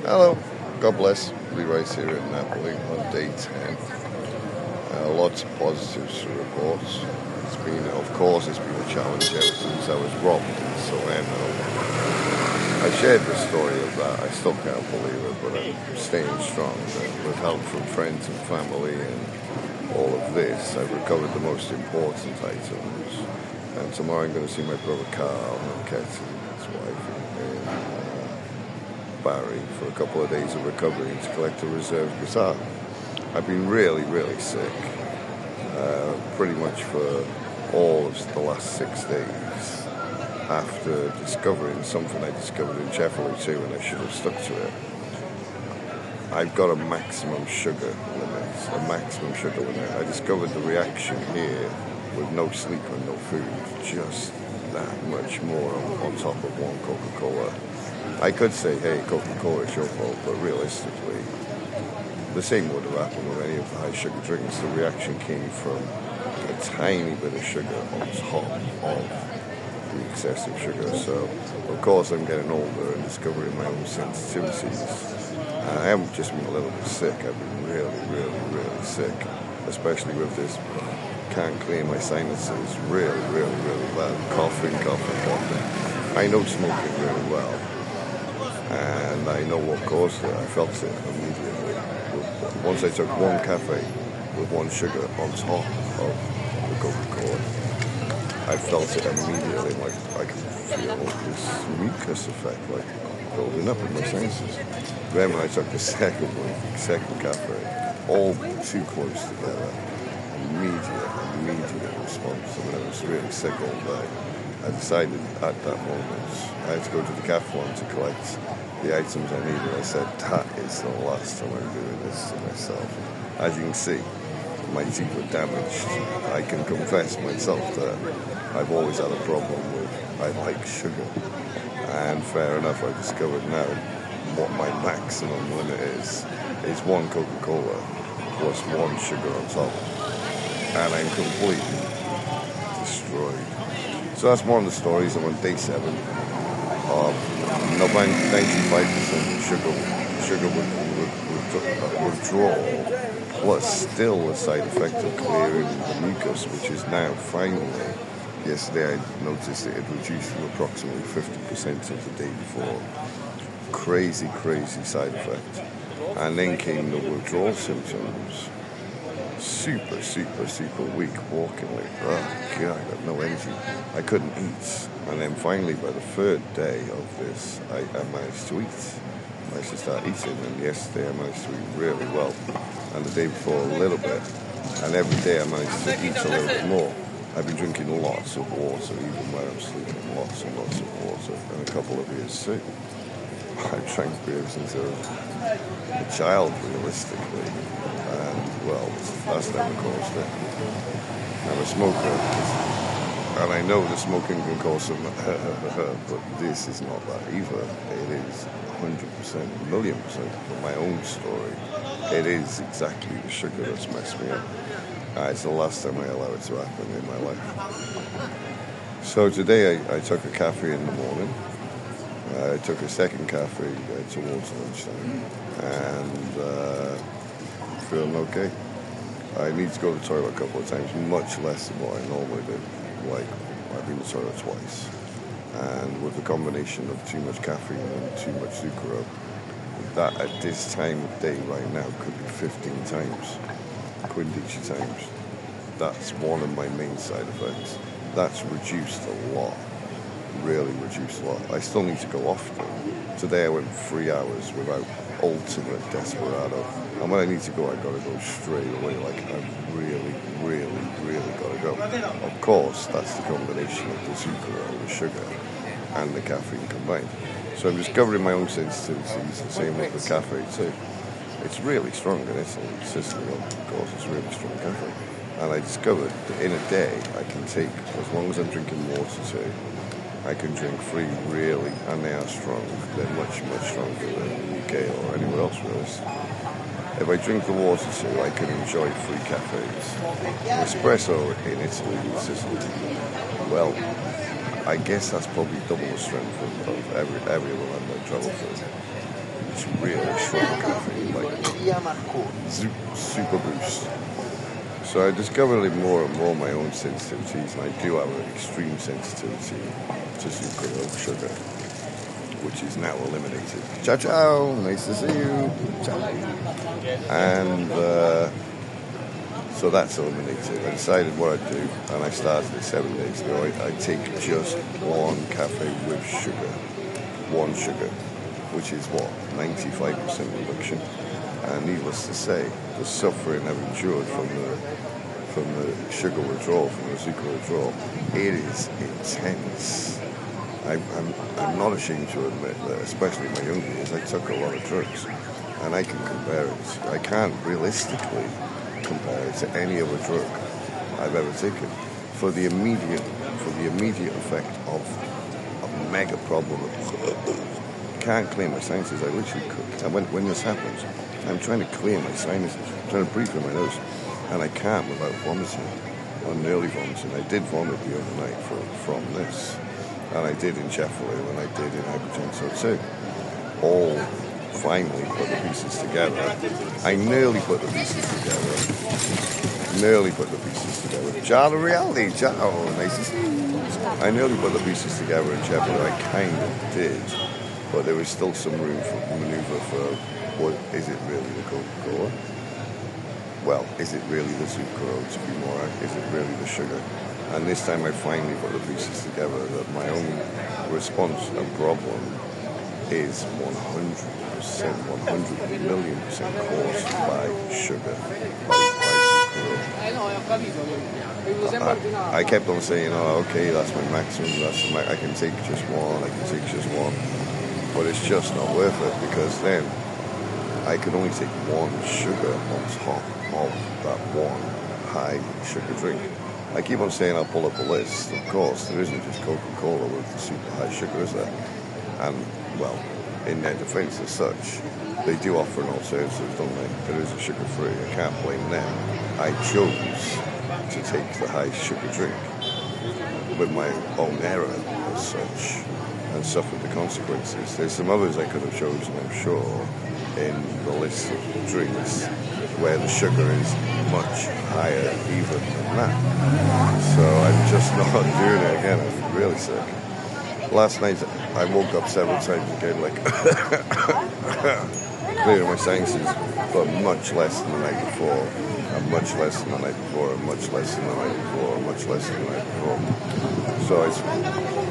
Hello, God bless. Leroy's here in Napoli on day 10. Lots of positives to report. It's been a challenge ever since I was robbed in Salerno. I shared the story of that. I still can't believe it, but I'm staying strong. And with help from friends and family and all of this, I've recovered the most important items. And tomorrow I'm going to see my brother Carl and Katie, his wife, in Bari for a couple of days of recovery to collect a reserve guitar. I've been really, really sick, pretty much for all of the last 6 days after discovering something I discovered in Sheffield too, and I should have stuck to it. I've got a maximum sugar limit, I discovered the reaction here with no sleep and no food, just that much more on top of one Coca-Cola. I could say, hey, Coca-Cola, it's your fault, but realistically, the same would have happened with any of the high sugar drinks. The reaction came from a tiny bit of sugar on top of the excessive sugar. So, of course, I'm getting older and discovering my own sensitivities. I haven't just been a little bit sick. I've been really, really, really sick, especially with this. Can't clear my sinuses. Really, really, really bad. Coughing. I know smoking really well, and I know what caused it. I felt it immediately. Once I took one cafe with one sugar on top of the Coca-Cola, I felt it immediately. Like I could feel this mucus effect, like building up in my senses. Then when I took the second cafe, all too close together, immediate response, and I was really sick all day. I decided at that moment I had to go to the Decathlon to collect the items I needed. I said, that is the last time I'm doing this to myself. As you can see, my teeth were damaged. I can confess myself that I've always had a problem with, I like sugar. And fair enough, I discovered now what my maximum limit is one Coca-Cola plus one sugar on top. And I'm completely destroyed. So that's one of the stories. I'm on day 7 of 95% sugar withdrawal, plus still a side effect of clearing the mucus, which is now finally. Yesterday I noticed it had reduced to approximately 50% of the day before. Crazy side effect. And then came the withdrawal symptoms. Super weak, walking like, oh God, I got no energy. I couldn't eat. And then finally, by the 3rd day of this, I managed to eat. I managed to start eating, and yesterday I managed to eat really well. And the day before a little bit. And every day I managed to eat a little bit more. I've been drinking lots of water, even when I'm sleeping, lots and lots of water, and a couple of beers too. I've drank beer since I was a child, realistically. And, well, that's never caused it. I'm a smoker, and I know the smoking can cause some but this is not that either. It is 100%, a million percent from my own story. It is exactly the sugar that's messed me up. It's the last time I allow it to happen in my life. So today I took a cafe in the morning. I took a second cafe towards lunchtime, and feeling okay. I need to go to the toilet a couple of times, much less than what I normally do. Like, I've been to the toilet twice. And with the combination of too much caffeine and too much sucrose, that at this time of day right now could be 15 times. Quindici times. That's one of my main side effects. That's reduced a lot. Really reduced a lot. I still need to go often. Today I went 3 hours without ultimate desperado. And when I need to go, I gotta go straight away. Like, I've really gotta go. Of course, that's the combination of the sucrose, the sugar, and the caffeine combined. So I'm discovering my own sensitivities, the same with the cafe too. It's really strong in Italy. Sicily, of course, it's really strong cafe. And I discovered that in a day, I can take, as long as I'm drinking water too, I can drink 3 really, and they are strong. They're much stronger than the UK or anywhere else, really. If I drink the water too, I can enjoy 3 cafes. Espresso in Italy and Sicily, well, I guess that's probably double the strength of every other land I travel through. It's really strong caffeine, like super boost. So I discovered more and more my own sensitivities, and I do have an extreme sensitivity to sucralose sugar, which is now eliminated. Ciao, ciao. Nice to see you. Ciao. And so that's eliminated. I decided what I'd do, and I started it 7 days ago. I take just one cafe with sugar, one sugar, which is what, 95% reduction. And needless to say, the suffering I've endured from the sugar withdrawal, from the sucral withdrawal, it is intense. I'm not ashamed to admit that, especially in my younger years, I took a lot of drugs, and I can compare it. I can't realistically compare it to any other drug I've ever taken for the immediate effect of a mega problem. Can't clear my sinuses. I literally could. And when this happens, I'm trying to clear my sinuses, I'm trying to breathe through my nose, and I can't without vomiting, or nearly vomiting. I did vomit the other night from this, and I did in Napoli, and I did in Agrigento too. All finally put the pieces together. I nearly put the pieces together. Ciao, reality. Ciao. Nice to see you. I nearly put the pieces together in Napoli. I kind of did, but there was still some room for maneuver for, what is it really the Coca-Cola? Well, is it really the sucralose, to be more accurate? Is it really the sugar? And this time I finally put the pieces together that my own response and problem is 100%, 100 million% caused by sugar, by sucralose. I kept on saying, oh, okay, that's my maximum, I can take just one, but it's just not worth it, because then I could only take one sugar on top of that one high sugar drink. I keep on saying I'll pull up a list. Of course, there isn't just Coca-Cola with the super high sugar, is there? And, well, in their defense as such, they do offer an alternative, don't they? There is a sugar-free. I can't blame them. I chose to take the high sugar drink with my own error as such, and suffered the consequences. There's some others I could have chosen, I'm sure, in the list of drinks where the sugar is much higher even than that. So I'm just not doing it again. I'm really sick. Last night I woke up several times again, like clearing my sinuses, but much less than the night before, and much less than the night before, and much less than the night before, and much less than the night before. So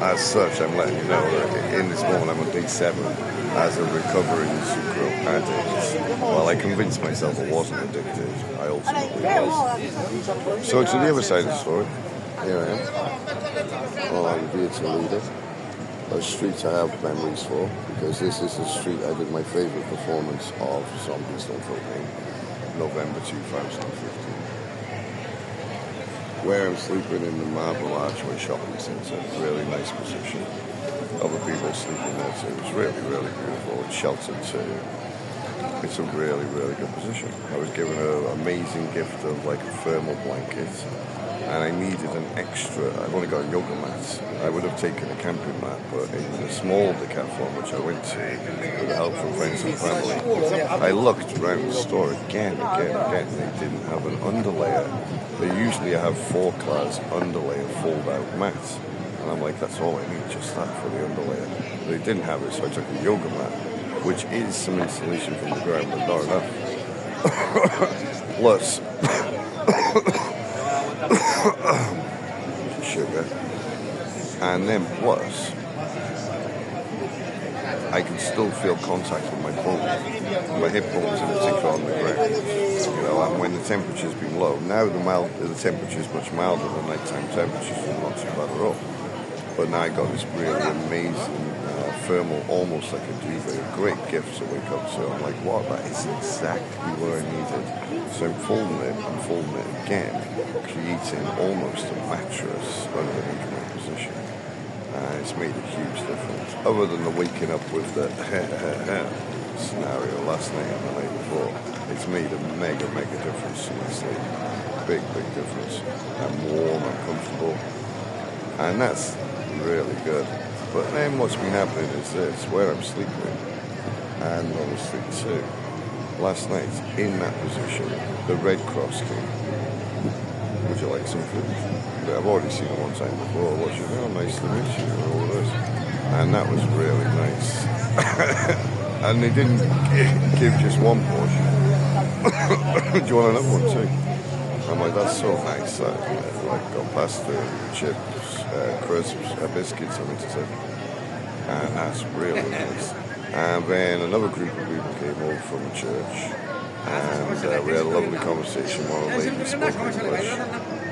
as such, I'm letting you know that in this moment I'm on day 7 as a recovering sucral addict. While I convinced myself I wasn't addicted, I ultimately was. So to the other side of the story, here I am, on via Toledo, a street I have memories for, because this is the street I did my favourite performance of Zombies Don't Vote in November 2015. Where I'm sleeping in the Marble Archway Shopping Centre, really nice position. Other people sleeping there too. It's really, really beautiful. It's sheltered too. It's a really, really good position. I was given an amazing gift of like a thermal blanket, and I needed an extra. I've only got a yoga mat. I would have taken a camping mat, but in the small decathlon which I went to, with the help from friends and family, I looked around the store again. They didn't have an underlayer. They usually have 4-class underlayer fold-out mats. And I'm like, that's all I need, just that for the underlayer. They didn't have it, so I took a yoga mat, which is some insulation from the ground, but not enough. Plus, sugar. And then plus, I can still feel contact with my bones, my hip bones in particular on the ground. You know, and when the temperature's been low, now the temperature's much milder than nighttime temperatures, so not too bad at all. But now I got this really amazing thermal, almost like a duvet, a great gift to wake up to. I'm like, wow, that is exactly what I needed. So I'm folding it again, creating almost a mattress underneath my position. It's made a huge difference. Other than the waking up with the scenario last night and the night before, it's made a mega difference to my sleep. Big difference. I'm warm, I'm comfortable. And that's really good. But then what's been happening is this, where I'm sleeping, and on the street too. Last night, in that position, the Red Cross came. Would you like some food? I've already seen it one time before. What's your name? Nice to meet you, and all this. And that was really nice. And they didn't give just one portion. Do you want another one too? I'm like, that's so nice. Like got pasta, chips, crisps, biscuits, I meant to say. And that's really nice. And then another group of people came over from the church. And we had a lovely conversation. One of the ladies spoke English.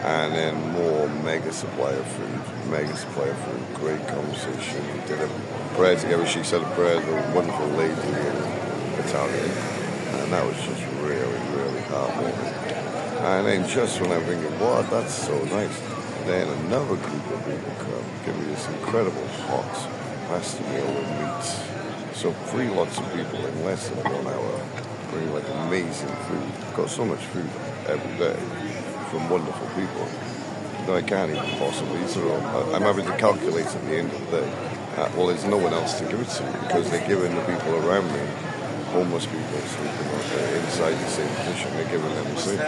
And then more mega supply of food. Great conversation. We did a prayer together. She said a prayer to a wonderful lady in Italian. And that was just really, really heartwarming. And then just when I'm thinking, wow, that's so nice. Then another group of people come, give me this incredible hot pasta meal with meat. So 3 lots of people in less than 1 hour. Bring like amazing food. Got so much food every day from wonderful people. No, I can't even possibly eat it all. I'm having to calculate at the end of the day. Well, there's no one else to give it to because they're giving the people around me, homeless people sleeping inside the same position, they're giving them food.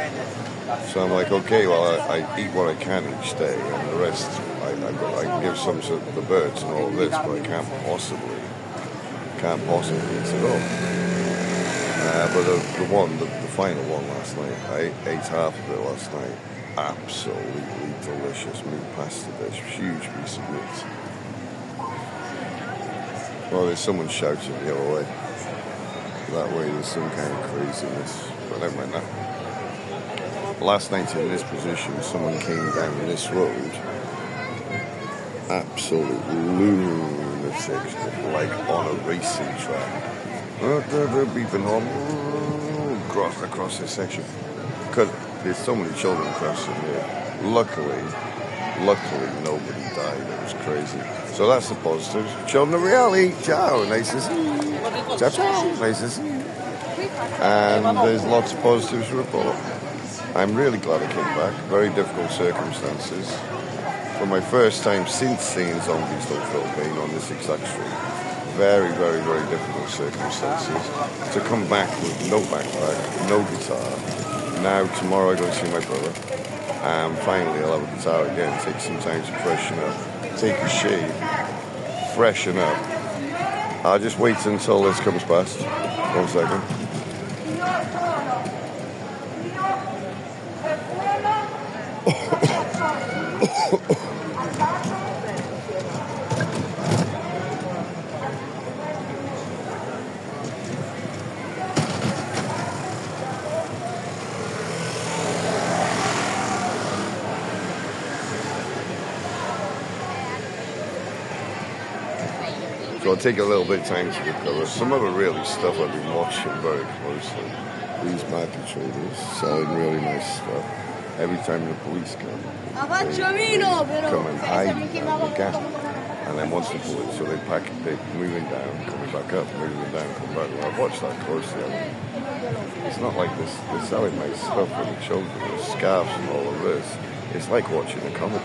So I'm like, okay, well, I eat what I can each day, and the rest I can give some to the birds and all of this, but I can't possibly eat it all. But the final one last night, I ate half of it last night. Absolutely delicious meat pasta dish, huge piece of meat. Well, there's someone shouting the other way. That way there's some kind of craziness, but never mind that. Last night in this position, someone came down this road, absolute lunatic, like on a racing track. Beeping on across this section. Because there's so many children crossing here. Luckily, nobody died. It was crazy. So that's the positives. Children of reality. Ciao. Nice to see you. Ciao. Nice to see you. And there's lots of positives to report. I'm really glad I came back. Very difficult circumstances. For my first time since seeing Zombies Don't Feel Pain on this exact street. Very, very, very difficult circumstances. To come back with no backpack, no guitar. Now, tomorrow I go to see my brother. And finally I'll have a guitar again. Take some time to freshen up. Take a shave. Freshen up. I'll just wait until this comes past. 1 second. So I'll take a little bit of time to recover. Some of the really stuff I've been watching very closely. These market traders selling really nice stuff. Every time the police come, they come and hide behind the gap. And then once the police, so they pack, they're moving down, coming back up, moving down, coming back. Well, I've watched that closely. It's not like this. They're selling nice stuff for the children, with scarves and all of this. It's like watching a comedy.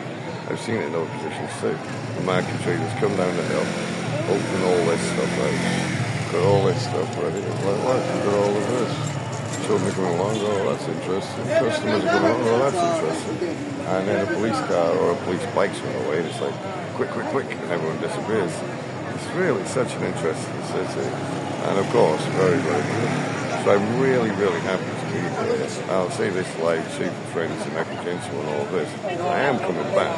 I've seen it in other positions too. The market traders come down the hill. Open all this stuff out. Got all this stuff ready. Like, look, got all of this. Children are coming along, oh, that's interesting. Customers are coming along, oh, that's interesting. And then a police car or a police bike's on the way, and it's like, quick, and everyone disappears. It's really such an interesting city. And of course, very, very good. So I'm really, really happy to be here. I'll say this live, see for friends in Agrigento and all this. I am coming back.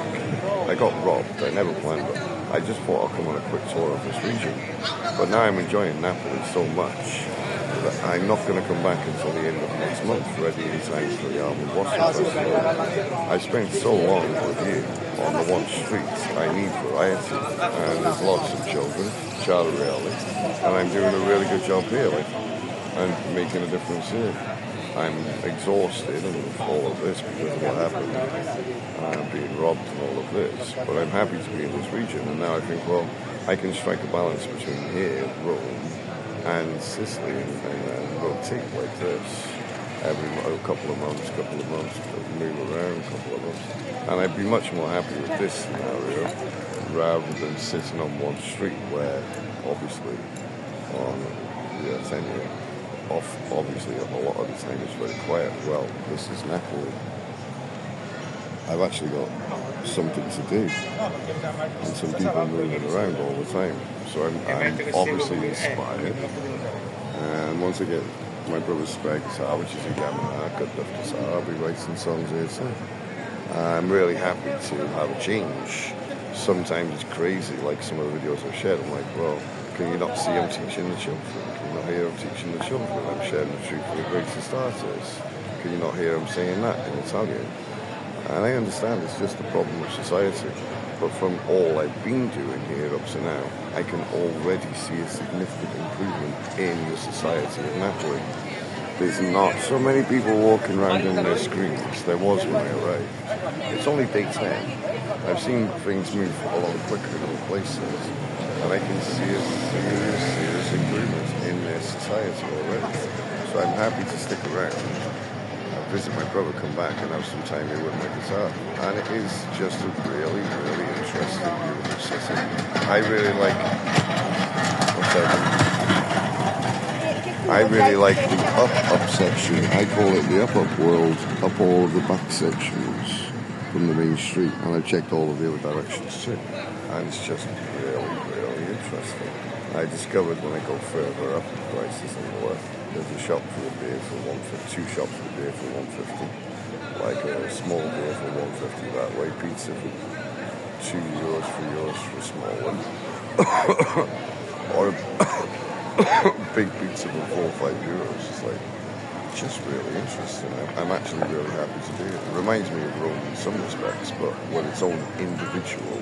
I got robbed, I never planned it. I just thought I'll come on a quick tour of this region. But now I'm enjoying Napoli so much that I'm not going to come back until the end of next month, ready in time for the Almond Blossom Festival. I spent so long with you on the one street. I need variety, and there's lots of children, child reality, and I'm doing a really good job here, and making a difference here. I'm exhausted and all of this because of what happened, being robbed and all of this. But I'm happy to be in this region, and now I think, well, I can strike a balance between here, Rome, and Sicily, and rotate like this every couple of months, move around a couple of months. And I'd be much more happy with this scenario rather than sitting on one street where, obviously, on Italy, I tell you, obviously a lot of the time it's very quiet. Well, this is Napoli. I've actually got something to do and some people moving around all the time. So I'm obviously inspired. And once I get my brother's spare guitar, which is a Yamaha, good enough guitar, I'll be writing songs here soon. I'm really happy to have a change. Sometimes it's crazy, like some of the videos I've shared. I'm like, well, can you not see I'm teaching the children? Can you not hear I'm teaching the children? I'm sharing the truth for the greatest artists. Can you not hear I'm saying that in Italian? And I understand it's just a problem of society. But from all I've been doing here up to now, I can already see a significant improvement in the society of Napoli. There's not so many people walking around on their screens. There was when I arrived. It's only day 10. I've seen things move a lot quicker in other places. And I can see a serious improvement in their society already. So I'm happy to stick around. Visit my brother, come back and have some time here with my guitar. And it is just a really interesting, beautiful city. I really like the up section. I call it the up world, up all of the back sections from the main street. And I've checked all of the other directions too. And it's just really interesting. I discovered when I go further up, the prices are lower. There's a shop for a beer for 150, two shops for beer for 150, like a small beer for 150 that way, pizza for €2, €3 for a small one, or a big pizza for €4 or €5. It's like, just really interesting. I'm actually really happy to do it. It reminds me of Rome in some respects, but with its own individual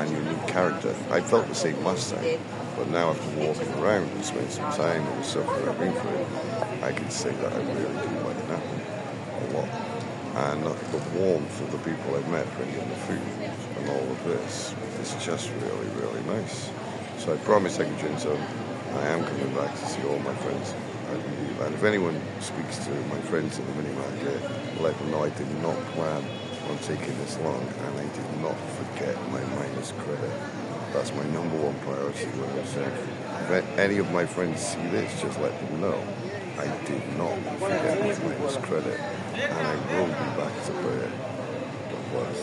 and unique character. I felt the same last time. But now after walking around and spending some time and the stuff that I've been through, I can say that I really do like Napoli a lot. And the warmth of the people I've met bringing the food and all of this is just really nice. So I promise Agrigento, I am coming back to see all my friends. I believe. And if anyone speaks to my friends in the mini market, let them know I did not plan on taking this long and I did not forget my minus credit. That's my number one priority when I'm saying, if any of my friends see this, just let them know I did not forget my minus credit and I will be back to pay it. God bless.